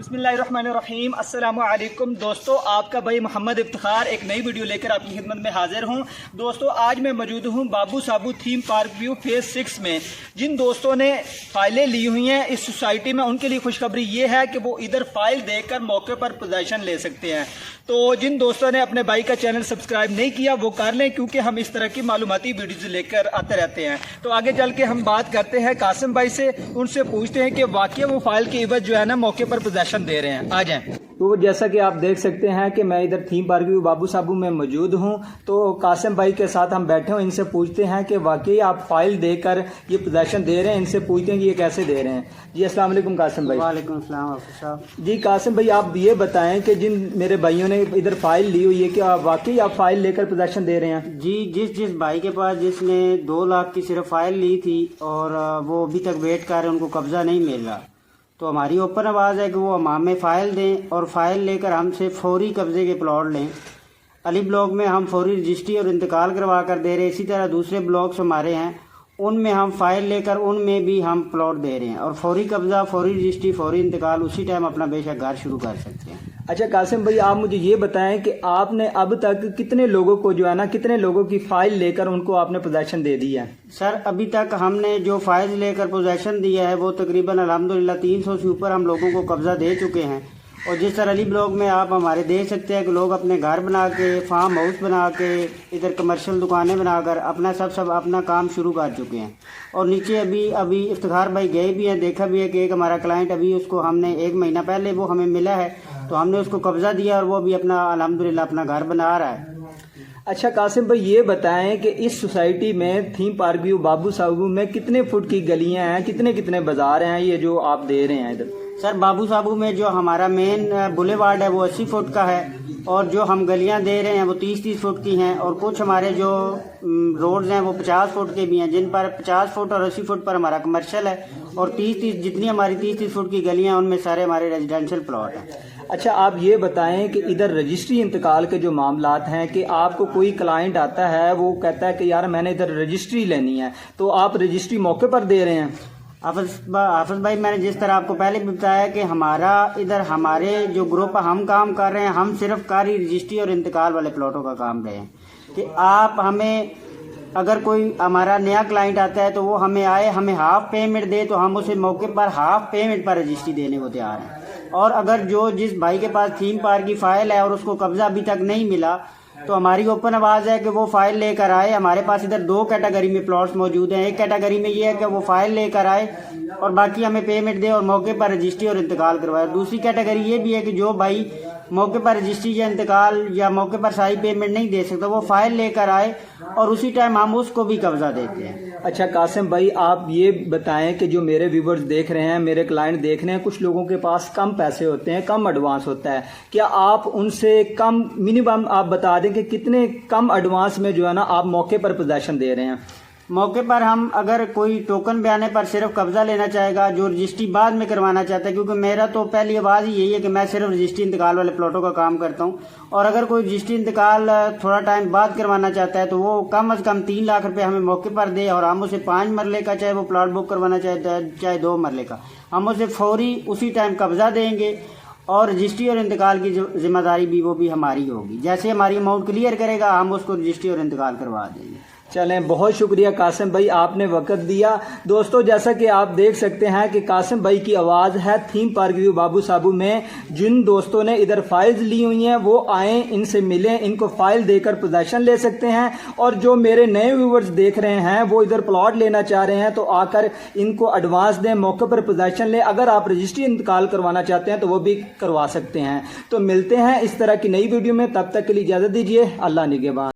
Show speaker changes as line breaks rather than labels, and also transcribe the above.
बिस्मिल्लाहिर्रहमानिर्रहीम। अस्सलामु अलैकुम दोस्तों, आपका भाई मोहम्मद इफ्तिखार एक नई वीडियो लेकर आपकी खिदमत में हाजिर हूं। दोस्तों, आज मैं मौजूद हूं बाबू साबू थीम पार्क व्यू फेज 6 में। जिन दोस्तों ने फाइलें ली हुई हैं इस सोसाइटी में, उनके लिए खुशखबरी ये है कि वो इधर फाइल देकर मौके पर पोजेसन ले सकते हैं। तो जिन दोस्तों ने अपने भाई का चैनल सब्सक्राइब नहीं किया वो कर लें, क्योंकि हम इस तरह की मालूमाती वीडियोज़ लेकर आते रहते हैं। तो आगे चल के हम बात करते हैं कासिम भाई से, उनसे पूछते हैं कि वाकई वो फाइल के इवज जो है ना मौके पर पोजेसन दे रहे हैं। आ जाएं। तो जैसा कि आप देख सकते हैं कि मैं इधर थीम पार्क व्यू बाबू साबू में मौजूद हूं। तो कासिम भाई के साथ हम बैठे हैं, इनसे पूछते हैं कि वाकई आप फाइल देकर ये पोजेसन दे रहे हैं। इनसे पूछते हैं कि ये कैसे दे रहे हैं। जी अस्सलाम वालेकुम कासिम भाई।
वालेकुम अस्सलाम हाफिज़ साहब।
जी कासिम भाई, आप ये बताएं कि जिन मेरे भाइयों ने इधर फाइल ली हुई है कि आप वाकई आप फाइल लेकर पोजेसन दे रहे हैं?
जी, जिस भाई के पास जिसने 2 लाख की सिर्फ फाइल ली थी और वो अभी तक वेट कर रहे हैं, उनको कब्जा नहीं मिल रहा, तो हमारी ओपन आवाज़ है कि वो हमें फ़ाइल दें और फाइल लेकर हमसे फौरी कब्जे के प्लॉट लें। अली ब्लॉक में हम फौरी रजिस्ट्री और इंतकाल करवा कर दे रहे हैं। इसी तरह दूसरे ब्लॉक्स हमारे हैं, उनमें हम फाइल लेकर उनमें भी हम प्लॉट दे रहे हैं। और फौरी कब्जा, फौरी रजिस्ट्री, फौरी इंतकाल, उसी टाइम अपना बेशक घर शुरू कर सकते हैं।
अच्छा कासिम भाई, आप मुझे ये बताएं कि आपने अब तक कितने लोगों को जो है ना, कितने लोगों की फाइल लेकर उनको आपने पोजेसन दे दी है?
सर, अभी तक हमने जो फाइल लेकर पोजेसन दिया है वो तकरीबन अल्हम्दुलिल्लाह 300 से ऊपर हम लोगों को कब्जा दे चुके हैं। और जिस तरह अली ब्लॉक में आप हमारे देख सकते हैं कि लोग अपने घर बना के, फार्म हाउस बना के, इधर कमर्शियल दुकानें बनाकर अपना सब अपना काम शुरू कर चुके हैं। और नीचे अभी इफ्तिखार भाई गए भी हैं, देखा भी है कि एक हमारा क्लाइंट अभी उसको हमने 1 महीना पहले वो हमें मिला है, तो हमने उसको कब्जा दिया और वो अभी अपना अल्हम्दुलिल्लाह अपना घर बना रहा है।
अच्छा कासिम भाई, ये बताएं कि इस सोसाइटी में थीम पार्क व्यू बाबू साबू में कितने फुट की गलियां हैं, कितने बाजार हैं ये जो आप दे रहे हैं इधर?
सर, बाबू साबू में जो हमारा मेन बुलेवार्ड है वो 80 फुट का है, और जो हम गलियां दे रहे हैं वो 30-30 फुट की हैं। और कुछ हमारे जो रोड्स हैं वो 50 फुट के भी हैं, जिन पर 50 फुट और 80 फुट पर हमारा कमर्शियल है। और 30-30 जितनी हमारी 30-30 फुट की गलियां हैं उनमें सारे हमारे रेजिडेंशियल प्लॉट हैं।
अच्छा, आप ये बताएं कि इधर रजिस्ट्री इंतकाल के जो मामलात हैं कि आपको कोई क्लाइंट आता है, वो कहता है कि यार मैंने इधर रजिस्ट्री लेनी है, तो आप रजिस्ट्री मौके पर दे रहे हैं?
हाफिज भाई, मैंने जिस तरह आपको पहले भी बताया कि हमारा इधर हमारे जो ग्रुप हम काम कर रहे हैं, हम सिर्फ कारी रजिस्ट्री और इंतकाल वाले प्लॉटों का काम रहे हैं। कि आप हमें, अगर कोई हमारा नया क्लाइंट आता है तो वो हमें आए, हमें हाफ पेमेंट दे तो हम उसे मौके पर हाफ पेमेंट पर रजिस्ट्री देने को तैयार हैं। और अगर जिस भाई के पास थीम पार्क की फाइल है और उसको कब्जा अभी तक नहीं मिला, तो हमारी ओपन आवाज़ है कि वो फाइल लेकर आए। हमारे पास इधर 2 कैटेगरी में प्लॉट्स मौजूद हैं। एक कैटेगरी में ये है कि वो फाइल लेकर आए और बाकी हमें पेमेंट दे और मौके पर रजिस्ट्री और इंतकाल करवाए। दूसरी कैटेगरी ये भी है कि जो भाई मौके पर रजिस्ट्री या इंतकाल या मौके पर सारी पेमेंट नहीं दे सकता, वो फाइल लेकर आए और उसी टाइम हम उसको भी कब्जा देते हैं।
अच्छा कासिम भाई, आप ये बताएं कि जो मेरे व्यूवर्स देख रहे हैं, मेरे क्लाइंट देख रहे हैं, कुछ लोगों के पास कम पैसे होते हैं, कम एडवांस होता है, क्या आप उनसे कम मिनिमम आप बता दें कि कितने कम एडवांस में जो है ना आप मौके पर पोजेसन दे रहे हैं?
मौके पर हम, अगर कोई टोकन बयाने पर सिर्फ कब्जा लेना चाहेगा, जो रजिस्ट्री बाद में करवाना चाहता है, क्योंकि मेरा तो पहली आवाज़ ही यही है कि मैं सिर्फ रजिस्ट्री इंतकाल वाले प्लॉटों का काम करता हूं। और अगर कोई रजिस्ट्री इंतकाल थोड़ा टाइम बाद करवाना चाहता है तो वो कम से कम 3 लाख रुपए हमें मौके पर दे, और हम उसे 5 मरले का चाहे वो प्लॉट बुक करवाना चाहे 2 मरले का, हम उसे फौरी उसी टाइम कब्जा देंगे। और रजिस्ट्री और इंतकाल की जिम्मेदारी भी वो भी हमारी होगी। जैसे हमारी अमाउंट क्लियर करेगा हम उसको रजिस्ट्री और इंतकाल करवा देंगे।
चलें, बहुत शुक्रिया कासिम भाई, आपने वक्त दिया। दोस्तों, जैसा कि आप देख सकते हैं कि कासिम भाई की आवाज़ है थीम पार्क व्यू बाबू साबू में। जिन दोस्तों ने इधर फाइल्स ली हुई हैं वो आएँ, इनसे मिलें, इनको फाइल देकर पोजेसन ले सकते हैं। और जो मेरे नए व्यूवर्स देख रहे हैं वो इधर प्लॉट लेना चाह रहे हैं तो आकर इनको एडवांस दें, मौके पर पोजेसन लें। अगर आप रजिस्ट्री इंतकाल करवाना चाहते हैं तो वो भी करवा सकते हैं। तो मिलते हैं इस तरह की नई वीडियो में, तब तक के लिए इजाज़त दीजिए। अल्लाह निगहबान।